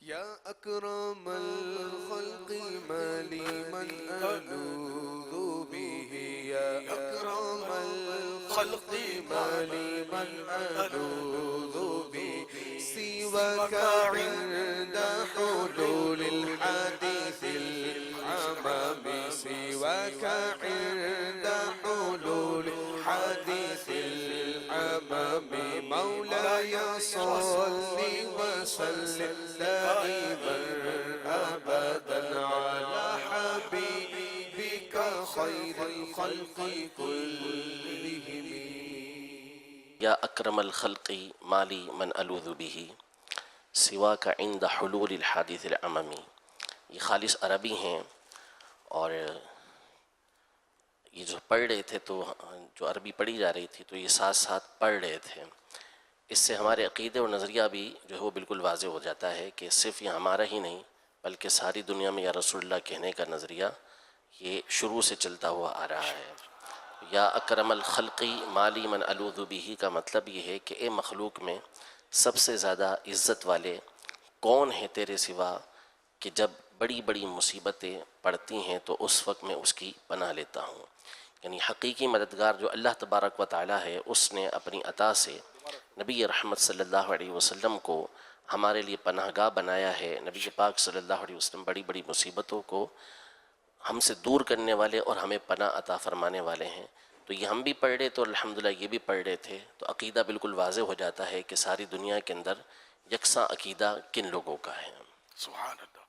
یا اکرم الخلق ما لی من الوذ به یا اکرم الخلق ما لی من الوذ به سواك عند حلول الحادث العمام سواك عند حلول الحادث العمام مولاي صل وسلم دائما أبدا على حبيبك خير الخلق كلهم یا اکرم الخلق مالی من الوذ به سواک عند حلول الحادث العممی. یہ خالص عربی ہیں، اور یہ جو پڑھ رہے تھے تو جو عربی پڑھی جا رہی تھی تو یہ ساتھ ساتھ پڑھ رہے تھے. اس سے ہمارے عقیدے اور نظریہ بھی جو ہے وہ بالکل واضح ہو جاتا ہے کہ صرف یہ ہمارا ہی نہیں بلکہ ساری دنیا میں یا رسول اللہ کہنے کا نظریہ یہ شروع سے چلتا ہوا آ رہا ہے. یا اکرم الخلقی مالی من الوذ به کا مطلب یہ ہے کہ اے مخلوق میں سب سے زیادہ عزت والے کون ہیں تیرے سوا، کہ جب بڑی بڑی مصیبتیں پڑتی ہیں تو اس وقت میں اس کی پناہ لیتا ہوں. یعنی حقیقی مددگار جو اللہ تبارک و تعالی ہے، اس نے اپنی عطا سے نبی رحمت صلی اللہ علیہ وسلم کو ہمارے لیے پناہ گاہ بنایا ہے. نبی پاک صلی اللہ علیہ وسلم بڑی بڑی مصیبتوں کو ہم سے دور کرنے والے اور ہمیں پناہ عطا فرمانے والے ہیں. تو یہ ہم بھی پڑھ رہے تو الحمدللہ یہ بھی پڑھ رہے تھے، تو عقیدہ بالکل واضح ہو جاتا ہے کہ ساری دنیا کے اندر یکساں عقیدہ کن لوگوں کا ہے. سبحان اللہ.